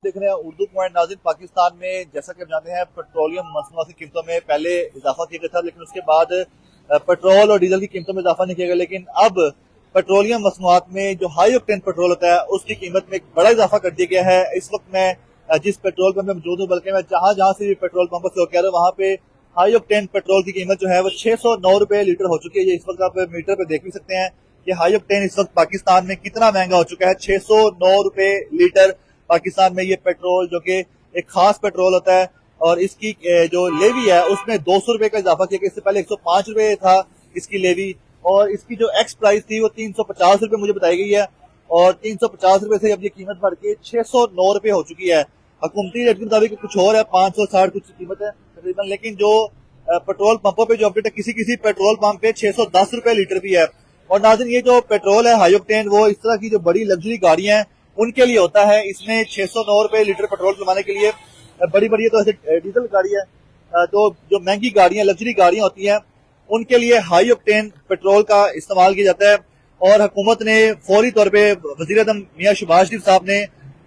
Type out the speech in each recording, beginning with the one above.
देख रहे हैं उर्दू पॉइंट नाज़रीन। पाकिस्तान में जैसा कि आप जानते हैं पेट्रोलियम मसनूआत की कीमतों में पहले इजाफा किया गया था, लेकिन उसके बाद पेट्रोल और डीजल की कीमतों में इजाफा नहीं किया गया। लेकिन अब पेट्रोलियम मसनूआत में जो हाई ऑक्टेन पेट्रोल होता है उसकी कीमत में एक बड़ा इजाफा कर दिया गया है। इस वक्त मैं जिस पेट्रोल पंप में मौजूद हूँ, बल्कि मैं जहां से भी पेट्रोल पंप से होकर आ रहा हूँ, वहां पे हाई ऑक्टेन पेट्रोल की कीमत जो है वो 609 रुपए लीटर हो चुकी है। ये इस वक्त आप मीटर पे देख भी सकते हैं कि हाई ऑक्टेन इस वक्त पाकिस्तान में कितना महंगा हो चुका है। 609 रुपए लीटर पाकिस्तान में ये पेट्रोल, जो कि एक खास पेट्रोल होता है, और इसकी जो लेवी है उसमें 200 रुपए का इजाफा किया गया। इससे पहले 105 रुपए था इसकी लेवी, और इसकी जो एक्स प्राइस थी वो 350 रुपए मुझे बताई गई है, और 350 रुपए से अब ये कीमत बढ़ के 609 रुपए हो चुकी है। हुकूमती रेट के मुताबिक कुछ और है, 560 कुछ कीमत है तकरीबन, लेकिन जो पेट्रोल पंपों पे जो अपडेट है, किसी किसी पेट्रोल पंप पे 610 रुपए लीटर भी है। और नाज़रीन, ये जो पेट्रोल है हाई ऑक्टेन, वो इस तरह की जो बड़ी लग्जरी गाड़ियां हैं उनके लिए होता है। इसमें 609 रुपए लीटर पेट्रोल डलवाने के लिए बड़ी बड़ी तो ऐसे डीजल गाड़ी है, तो जो महंगी गाड़ियां लग्जरी गाड़ियां होती हैं उनके लिए हाई ऑक्टेन पेट्रोल का इस्तेमाल किया जाता है। और हुकूमत ने फौरी तौर पे, वज़ीर आज़म मियां शहबाज शरीफ साहब ने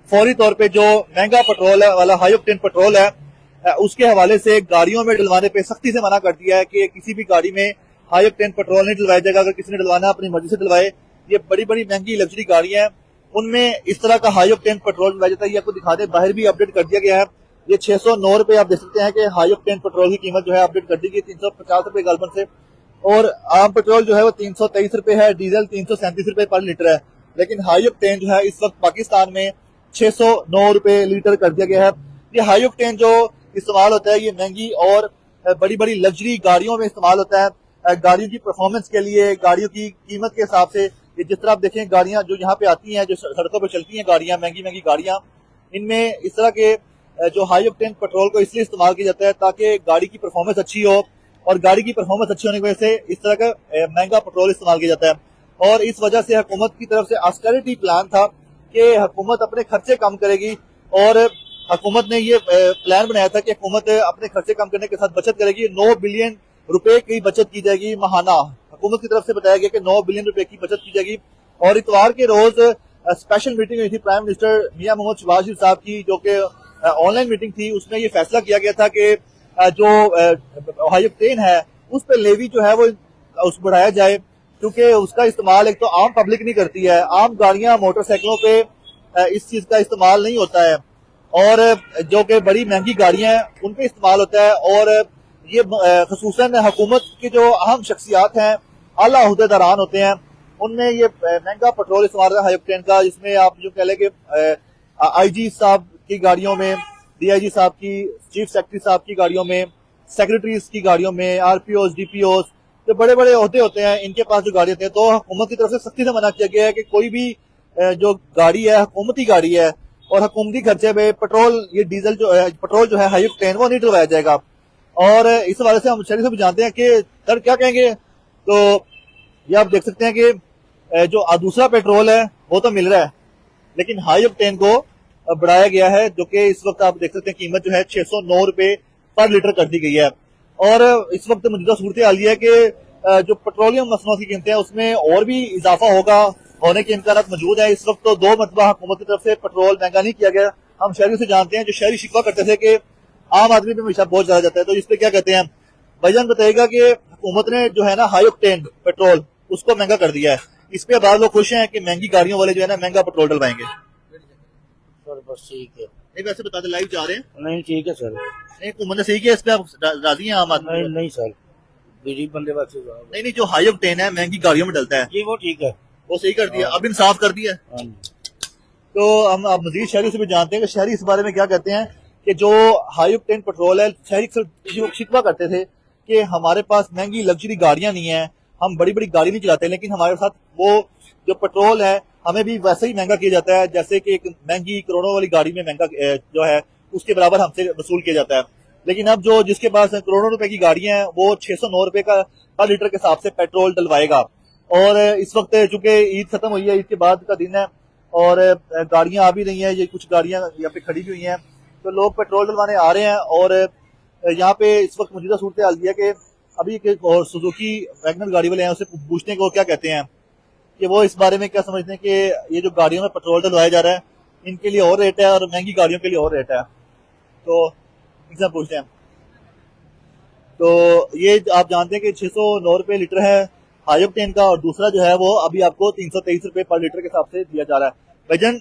फौरी तौर पे जो महंगा पेट्रोल है वाला हाई ऑक्टेन पेट्रोल है उसके हवाले से गाड़ियों में डलवाने पे सख्ती से मना कर दिया है कि किसी भी गाड़ी में हाई ऑक्टेन पेट्रोल नहीं डलवाया जाएगा। अगर किसी ने डलवाना अपनी मर्जी से डलवाए। ये बड़ी बड़ी महंगी लग्जरी गाड़ियां हैं, उनमें इस तरह का हाई ऑक्टेन पेट्रोल डलवाया जाता है। ये आपको दिखा दें, बाहर भी अपडेट कर दिया गया है। ये 609 रुपए आप देख सकते हैं कि हाई ऑक्टेन पेट्रोल की कीमत जो है अपडेट कर दी गई 350 रुपए गालबन से, और आम पेट्रोल जो है वो 323 रुपए है, डीजल 337 रुपए पर लीटर है। लेकिन हाई ऑक्टेन जो है इस वक्त पाकिस्तान में 609 रुपए लीटर कर दिया गया है। ये हाई ऑक्टेन जो इस्तेमाल होता है ये महंगी और बड़ी बड़ी लग्जरी गाड़ियों में इस्तेमाल होता है, गाड़ियों की परफॉर्मेंस के लिए, गाड़ियों की कीमत के हिसाब से। ये जिस तरह आप देखें गाड़ियां जो यहाँ पे आती हैं, जो सड़कों पे चलती हैं गाड़ियां, महंगी महंगी गाड़ियां, इनमें इस तरह के जो हाई ऑक्टेन पेट्रोल को इसलिए इस्तेमाल किया जाता है ताकि गाड़ी की परफॉर्मेंस अच्छी हो, और गाड़ी की परफॉर्मेंस अच्छी होने की वजह से इस तरह का महंगा पेट्रोल इस्तेमाल किया जाता है। और इस वजह से हुकूमत की तरफ से ऑस्टेरिटी प्लान था कि हुकूमत अपने खर्चे कम करेगी, और हुकूमत ने ये प्लान बनाया था कि हुकूमत अपने खर्चे कम करने के साथ बचत करेगी। 9 बिलियन रुपए की बचत की जाएगी महाना। हुकूमत की तरफ से बताया गया कि 9 बिलियन रुपए की बचत की जाएगी। और इतवार के रोज स्पेशल मीटिंग हुई थी प्राइम मिनिस्टर मियां मोहम्मद शहबाज शरीफ साहब की, जो कि ऑनलाइन मीटिंग थी। उसमें ये फैसला किया गया था कि जो हाई ऑक्टेन है उस पर लेवी जो है वो उस बढ़ाया जाए, क्योंकि उसका इस्तेमाल एक तो आम पब्लिक नहीं करती है, आम गाड़ियां मोटरसाइकिलों पे इस चीज का इस्तेमाल नहीं होता है, और जो कि बड़ी महंगी गाड़ियां हैं उन पे इस्तेमाल होता है। और ये खसूसन हुकूमत की जो अहम शख्सियात हैं, आला अहदेदारान होते हैं, उनमें ये महंगा पेट्रोल इस्तेमाल होता है हाई ऑक्टेन का, जिसमें आप जो कह लें कि IG साहब की गाड़ियों में, DIG साहब की, चीफ सेक्रेटरी साहब की गाड़ियों में, सेक्रेटरीज की गाड़ियों में, RPOs DPOs, जो बड़े बड़े ओहदे होते हैं, इनके पास जो गाड़ी होती है, तो हुकूमत की तरफ से सख्ती से मना किया गया है कि कोई भी जो गाड़ी है हुकूमती गाड़ी है और हुकूमती खर्चे में पेट्रोल, ये डीजल जो है, पेट्रोल जो है हाई ऑक्टेन, वो नहीं डलवाया जाएगा। और इस हवाले से हम शहरी से भी जानते हैं कि सर क्या कहेंगे। तो ये आप देख सकते हैं कि जो दूसरा पेट्रोल है वो तो मिल रहा है, लेकिन हाई ऑक्टेन को बढ़ाया गया है, जो कि इस वक्त आप देख सकते हैं कीमत जो है 609 रुपए पर लीटर कर दी गई है। और इस वक्त मौजूदा सूरत हाल ये है कि जो पेट्रोलियम मसनूआत की कीमतें हैं उसमें और भी इजाफा होने के इम्कान मौजूद है। इस वक्त तो 2 मरतबा हुकूमत की तरफ से पेट्रोल महंगा नहीं किया गया। हम शहरी से जानते हैं, जो शहरी शिकवा करते थे कि आम आदमी पे हमेशा बहुत ज्यादा जाता है, तो इस पे क्या कहते हैं भाईजान बताइएगा कि हुकूमत ने जो है ना हाई ऑक्टेन पेट्रोल उसको महंगा कर दिया है। इस पे बाद लोग खुश हैं कि महंगी गाड़ियों वाले जो है ना महंगा पेट्रोल डलवाएंगे। सर बस ठीक है। नहीं वैसे बता दें, लाइव जा रहे हैं। नहीं ठीक है सर। नहीं हुकूमत ने सही किया, इस पे आप राजी हैं आम आदमी? नहीं नहीं सर, गरीब बंदे वास्ते नहीं नहीं, जो हाई ऑक्टेन है महंगी गाड़ियों में डलता है जी वो ठीक है, वो सही कर दिया, अब इंसाफ कर दिया। तो हम अब मजीद शहरी से भी जानते हैं कि शहरी इस बारे में क्या कहते हैं कि जो हाई ऑक्टेन पेट्रोल है, शहरी शिकवा करते थे कि हमारे पास महंगी लग्जरी गाड़ियां नहीं है, हम बड़ी बड़ी गाड़ी नहीं चलाते, लेकिन हमारे साथ वो जो पेट्रोल है हमें भी वैसे ही महंगा किया जाता है जैसे कि एक महंगी करोड़ों वाली गाड़ी में महंगा जो है उसके बराबर हमसे वसूल किया जाता है। लेकिन अब जो जिसके पास करोड़ों रुपए की गाड़ियां हैं वो 609 रुपए का पर लीटर के हिसाब से पेट्रोल डलवाएगा। और इस वक्त चूंकि ईद खत्म हुई है, ईद के बाद का दिन है और गाड़ियां आ भी रही हैं, ये कुछ गाड़ियां यहाँ पे खड़ी भी हुई हैं, तो लोग पेट्रोल डलवाने आ रहे हैं। और यहाँ पे इस वक्त मौजूदा सूरत हाल है कि अभी और सुजुकी वैगनर गाड़ी वाले हैं, उससे पूछने को क्या कहते हैं कि वो इस बारे में क्या समझते हैं कि ये जो गाड़ियों में पेट्रोल डलवाया जा रहा है इनके लिए और रेट है और महंगी गाड़ियों के लिए और रेट है। तो इनसे पूछते हैं। तो ये आप जानते हैं कि 609 रुपए लीटर है हाई ऑक्टेन का, और दूसरा जो है वो अभी आपको 323 रुपए पर लीटर के हिसाब से दिया जा रहा है। भाईजान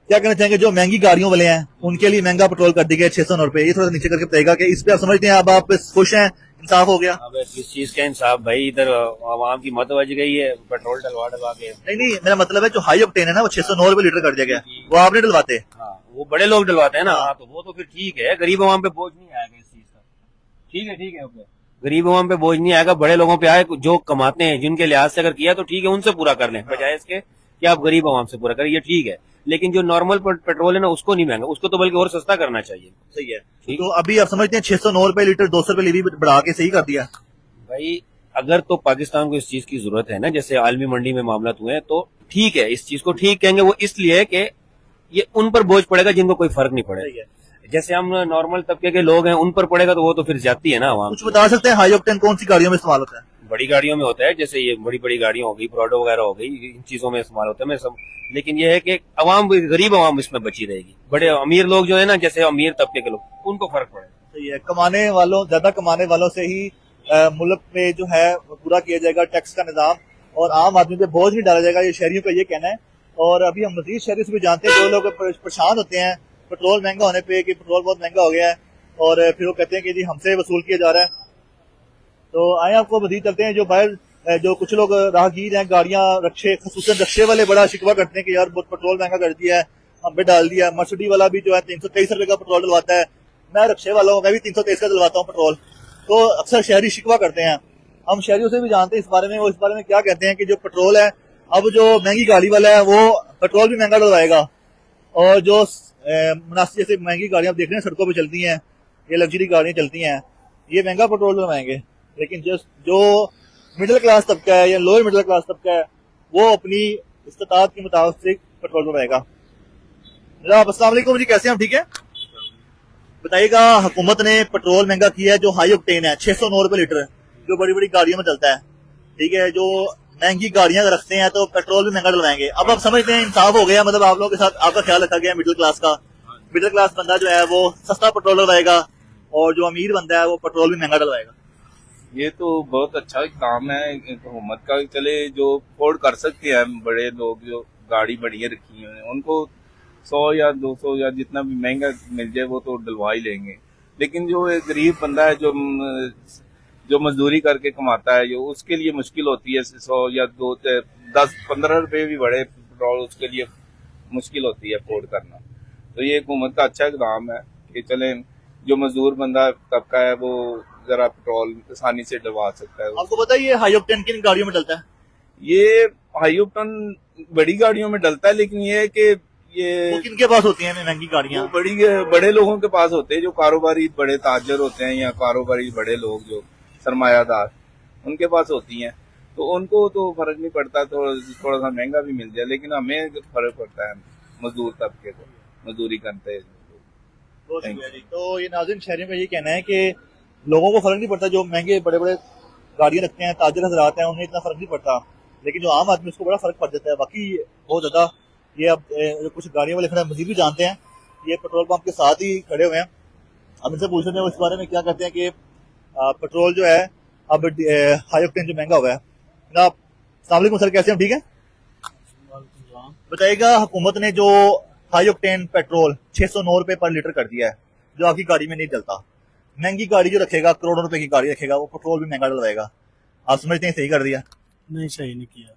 क्या कहना चाहेंगे, जो महंगी गाड़ियों वाले हैं उनके लिए महंगा पेट्रोल कर दिया 609 रुपए, ये थोड़ा सा नीचे करके बताएगा कि इस पे आप समझते हैं, अब आप खुश हैं, इंसाफ हो गया? अब किस चीज का इंसाफ भाई, इधर आवाम की मत बज गई है पेट्रोल डलवा डलवा के। नहीं नहीं, मेरा मतलब है जो हाई ऑक्टेन है ना वो 609 रुपए लीटर कर दिया गया, वो आप नहीं डलवाते? हाँ वो बड़े लोग डलवाते हैं ना। हाँ तो वो तो फिर ठीक है, गरीब आवाम पे बोझ नहीं आएगा इस चीज का। ठीक है ओके, गरीब आवाम पे बोझ नहीं आएगा, बड़े लोगों पे आए, जो कमाते हैं जिनके लिहाज से अगर किया तो ठीक है, उनसे पूरा कर लें, बजाय इसके कि आप गरीब आवाम से पूरा करें, ये ठीक है। लेकिन जो नॉर्मल पेट्रोल है ना उसको नहीं महंगा, उसको तो बल्कि और सस्ता करना चाहिए। सही है। तो अभी आप समझते हैं 609 रुपए लीटर 200 रुपए लीटर बढ़ा के सही कर दिया? भाई अगर तो पाकिस्तान को इस चीज की जरूरत है ना, जैसे आलमी मंडी में मामला हुए हैं, तो ठीक है, इस चीज को ठीक कहेंगे वो इसलिए कि ये उन पर बोझ पड़ेगा जिनको कोई फर्क नहीं पड़ेगा। जैसे हम नॉर्मल तबके के लोग हैं उन पर पड़ेगा तो वो तो फिर जाती है ना आवाम। कुछ बता सकते हैं हाई ऑक्टेन कौन सी गाड़ियों में इस्तेमाल होता है? बड़ी गाड़ियों में होता है, जैसे ये बड़ी बड़ी गाड़ियां हो गई, प्रोडो वगैरह हो गई, इन चीजों में इस्तेमाल होता है। मैं सब, लेकिन ये है कि अवाम, गरीब अवाम इसमें बची रहेगी। बड़े अमीर लोग जो है ना, जैसे अमीर तबके के लोग, उनको फर्क पड़ेगा। सही है। कमाने वालों, ज्यादा कमाने वालों से ही मुल्क में जो है पूरा किया जाएगा टैक्स का निजाम, और आम आदमी पे बोझ नहीं डाला जाएगा, ये शहरियों का ये कहना है। और अभी हम मजीद शहरी से भी जानते हैं, जो लोग परेशान होते हैं पेट्रोल महंगा होने पे कि पेट्रोल बहुत महंगा हो गया है, और फिर वो कहते हैं कि जी हमसे वसूल किया जा रहा है। तो आए आपको मजीद चलते हैं। जो बाहर जो कुछ लोग राहगीर हैं, गाड़ियां रक्शे, खसूसन रक्शे वाले बड़ा शिकवा करते हैं कि यार बहुत पेट्रोल महंगा कर दिया है, हम पे डाल दिया। मर्सिडीज वाला भी जो है 323 रुपए का पेट्रोल डलवाता है, मैं रक्शे वाला हूँ, मैं भी 323 का डलवाता हूँ पेट्रोल। तो अक्सर शहरी शिकवा करते हैं। हम शहरियों से भी जानते हैं इस बारे में, वो इस बारे में क्या कहते हैं कि जो पेट्रोल है, अब जो महंगी गाड़ी वाला है वो पेट्रोल भी महंगा डलवाएगा, और जो मुनासिब जैसे महंगी गाड़ियां देख रहे हैं सड़कों पे चलती हैं, ये लग्जरी गाड़ियां चलती हैं, ये महंगा पेट्रोल डलवाएंगे। लेकिन जो मिडिल क्लास तबका है या लोअर मिडिल क्लास तबका है, वो अपनी इस्तात के मुताबिक पेट्रोल डलवाएगा। जनाब अस्सलाम वालेकुम जी, कैसे हैं हम? ठीक है। बताइएगा, हुकूमत ने पेट्रोल महंगा किया है, जो हाई ऑक्टेन है 609 रुपए लीटर, जो बड़ी बड़ी गाड़ियों में चलता है, ठीक है। जो महंगी गाड़ियां रखते हैं तो पेट्रोल भी महंगा डलवाएंगे। अब आप समझते हैं इंसाफ हो गया, मतलब आप लोगों के साथ आपका ख्याल रखा गया मिडिल क्लास का। मिडिल क्लास बंदा जो है वो सस्ता पेट्रोल डलवाएगा, और जो अमीर बंदा है वो पेट्रोल भी महंगा डलवाएगा। ये तो बहुत अच्छा काम है हुकूमत का। चले जो अफोर्ड कर सकते हैं बड़े लोग, जो गाड़ी बढ़िया रखी है, उनको 100 या 200 या जितना भी महंगा मिल जाए वो तो डलवा ही लेंगे। लेकिन जो एक गरीब बंदा है, जो मजदूरी करके कमाता है, जो उसके लिए मुश्किल होती है। 100 या 2 10 15 रुपए भी बढ़े पेट्रोल, उसके लिए मुश्किल होती है अफोर्ड करना। तो ये हुकूमत का अच्छा इकदाम है कि चले जो मजदूर बंदा तबका है वो जरा पेट्रोल आसानी से डलवा सकता है। आपको पता है ये हाई ऑक्टेन किन गाड़ियों में डलता है? ये हाई ऑक्टेन बड़ी गाड़ियों में डलता है, लेकिन ये है कि ये किनके पास होती हैं महंगी गाड़ियां? बड़े लोगों के पास होते हैं, जो कारोबारी बड़े ताजर होते हैं या कारोबारी बड़े लोग जो सरमायादार, उनके पास होती हैं। तो उनको तो फर्क नहीं पड़ता, तो थोड़ा सा महंगा भी मिल जाए, लेकिन हमें फर्क पड़ता है मजदूर तबके को, मजदूरी करते हैं। तो ये नाज़रीन शहरियों का ये कहना है कि लोगों को फर्क नहीं पड़ता, जो महंगे बड़े बड़े गाड़ियां रखते हैं, ताजर हजरात हैं, उन्हें इतना फर्क नहीं पड़ता, लेकिन जो आम आदमी उसको बड़ा फर्क पड़ जाता है। बाकी बहुत ज्यादा ये अब कुछ गाड़ियों वाले खड़े मजीद भी जानते हैं, ये पेट्रोल पंप के साथ ही खड़े हुए हैं। अब इनसे पूछ रहे हैं इस बारे में क्या कहते हैं कि पेट्रोल जो है अब हाई ऑक्टेन जो महंगा हुआ है। जनाब अस्सलाम वालेकुम सर, कैसे हैं? ठीक है। बताइएगा, हुकूमत ने जो हाई ऑक्टेन पेट्रोल 609 रुपए पर लीटर कर दिया है, जो आपकी गाड़ी में नहीं चलता, महंगी गाड़ी जो रखेगा, करोड़ों रुपए की गाड़ी रखेगा, वो पेट्रोल भी महंगा डलवाएगा, आप समझते हैं सही कर दिया? नहीं, सही नहीं किया।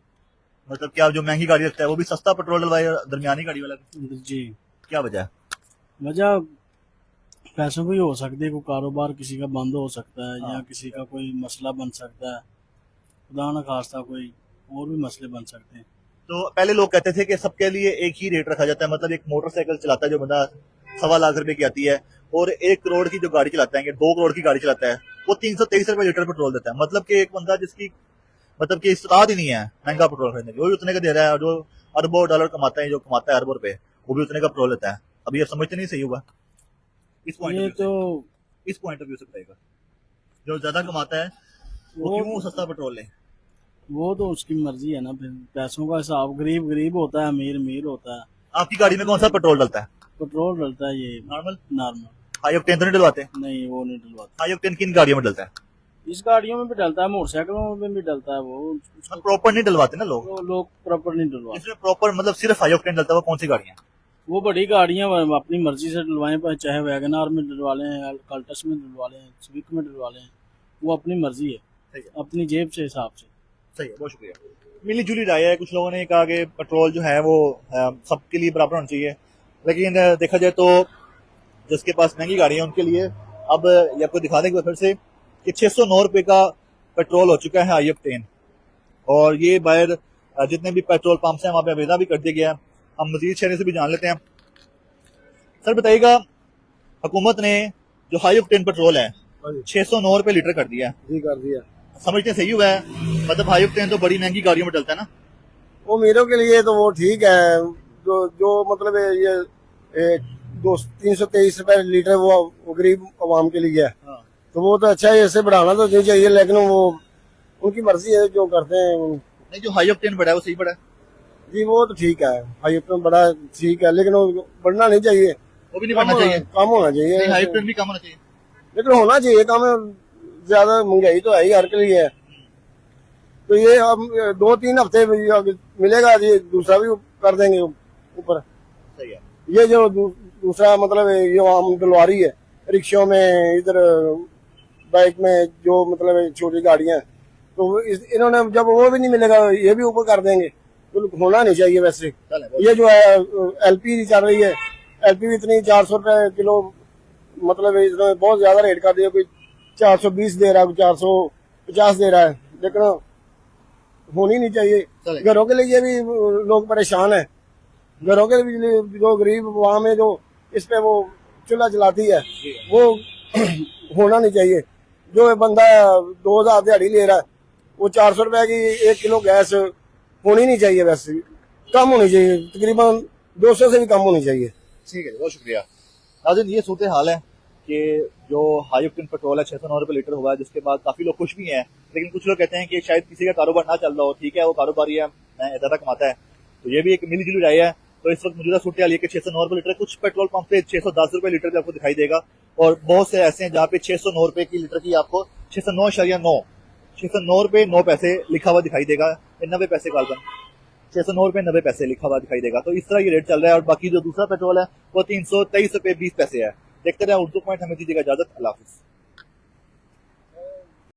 मतलब क्या जो महंगी गाड़ी रखता है वो भी सस्ता पेट्रोल डलवाएगा, दरमियानी गाड़ी वाला? जी। क्या वजह? वजह पैसों की हो सकती है, कोई कारोबार किसी का बंद हो सकता है, या किसी का कोई मसला बन सकता है, खुदा न खास्ता कोई और भी मसले बन सकते हैं। तो पहले लोग कहते थे कि सबके लिए एक ही रेट रखा जाता है, मतलब एक मोटरसाइकिल चलाता है जो बंदा 1.25 लाख रुपए की आती है, और 1 करोड़ की जो गाड़ी चलाता है, 2 करोड़ की गाड़ी चलाता है, वो 323 रुपए लीटर पेट्रोल देता है। मतलब कि एक बंदा जिसकी मतलब कि इस्तात ही नहीं है महंगा पेट्रोल खरीदने की, वो भी उतने का दे रहा है, जो अरबों डॉलर कमाता है, जो कमाता है अरबों रुपए, वो भी उतने का पेट्रोल लेता है। अभी आप समझते नहीं सही हुआ इस पॉइंट ऑफ व्यू से बताएगा, जो ज्यादा कमाता है वो क्यों सस्ता पेट्रोल ले? वो तो उसकी मर्जी है ना, फिर पैसों का हिसाब, गरीब गरीब होता है, अमीर अमीर होता है। आपकी गाड़ी में कौन सा पेट्रोल डलता है? पेट्रोल डलता है ये नॉर्मल। नॉर्मल। हाई ऑक्टेन तो नहीं डलवाते? नहीं वो नहीं डलवाता। हाई ऑक्टेन किन गाड़ियों में डलता है? इस गाड़ियों में भी डलता है, मोटरसाइकिलों में भी डलता है। वो प्रॉपर नहीं डलवाते ना लोग। वो लोग प्रॉपर नहीं डलवाते। इसमें प्रॉपर मतलब सिर्फ हाई ऑक्टेन डलता है, वो कौन सी गाड़ियां? वो बड़ी गाड़ियां अपनी मर्जी से डलवाएं, चाहे वैगनार में डलवा लें, कल्टस में डलवा लें, स्विक में डलवा लें, वो अपनी मर्जी है, सही है, अपनी जेब से हिसाब से। सही है, बहुत शुक्रिया। मिली जुली राय है, कुछ लोगों ने कहा कि पेट्रोल जो है वो सबके लिए बराबर होना चाहिए, लेकिन देखा जाए तो जिसके पास महंगी गाड़ी है उनके लिए अब ये आपको दिखा देंगे फिर से कि 609 रुपए का पेट्रोल हो चुका है हाई ऑक्टेन, और ये बाहर जितने भी पेट्रोल पंप्स हैं वहां पे अवेदा भी कर दिया गया है। हम मजीद शहर से भी जान लेते हैं। सर बताइएगा, हुकूमत ने जो हाई ऑक्टेन पेट्रोल है 609 रुपए लीटर कर दिया है, जी कर दिया। समझते सही हुआ है? मतलब हाई ऑक्टेन तो बड़ी महंगी गाड़ियों में डलता है ना। वो मीरों के लिए तो वो ठीक है, जो मतलब ये 323 रुपए लीटर वो गरीब आवाम के लिए है, तो वो तो अच्छा है, इससे बढ़ाना तो नहीं चाहिए, लेकिन वो उनकी मर्जी है जो करते हैं। नहीं, जो हाई ऑक्टेन बढ़ा है वो सही बढ़ा है? जी वो तो ठीक है, हाई ऑक्टेन बड़ा ठीक है, लेकिन वो बढ़ना नहीं चाहिए, वो भी नहीं बढ़ना चाहिए। कम होना चाहिए। नहीं, हाई ऑक्टेन भी कम होना चाहिए, लेकिन होना चाहिए कम। ज्यादा महंगाई तो है ही हर के लिए है, तो ये अब 2-3 हफ्ते मिलेगा जी, दूसरा भी कर देंगे ऊपर। सही है। ये जो दूसरा मतलब ये आम डलवारी है रिक्शों में, इधर बाइक में, जो मतलब छोटी गाड़ियां, तो इन्होंने जब वो भी नहीं मिलेगा ये भी ऊपर कर देंगे, तो होना नहीं चाहिए। वैसे ये जो है एलपी चल रही है, एलपी भी इतनी 400 रुपए किलो, मतलब इन्होंने बहुत ज्यादा रेट कर दिया, कोई 420 दे रहा है, कोई 450 दे रहा है, लेकिन होनी नहीं चाहिए। घरों के लिए भी लोग परेशान है, घरों के लिए जो गरीब आवाम है जो इस पे वो चूल्हा जलाती है, वो होना नहीं चाहिए। जो बंदा 2000 दिहाड़ी ले रहा है, वो 400 रुपए की 1 किलो गैस होनी नहीं चाहिए, वैसे कम होनी चाहिए, तकरीबन 200 से भी कम होनी चाहिए। ठीक है, बहुत शुक्रिया। नाज़रीन, ये सूरत हाल है कि जो हाई ऑक्टेन पेट्रोल है 609 रुपए लीटर हुआ है, जिसके बाद काफी लोग खुश भी हैं, लेकिन कुछ लोग कहते हैं कि शायद किसी का कारोबार ना चल रहा हो। ठीक है, वो कारोबारी है, ज्यादा कमाता है, तो ये भी एक मिली जुली राय है। तो इस वक्त मौजूदा सूरत हाल ये कि 609 रुपए लीटर, कुछ पेट्रोल पंप पे 610 रुपए लीटर भी आपको दिखाई देगा, और बहुत से ऐसे हैं जहाँ पे 609 रुपए की लीटर की आपको 609 रुपए 9 पैसे लिखा हुआ दिखाई देगा, 90 पैसे काल्पन 609 रुपए 90 पैसे लिखा हुआ दिखाई देगा। तो इस तरह ये रेट चल रहा है, और बाकी जो दूसरा पेट्रोल है वो 323 रुपए 20 पैसे है। देखते रहे उर्दू पॉइंट, हमें दीजिएगा इजाजत। अल्लाह हाफिज।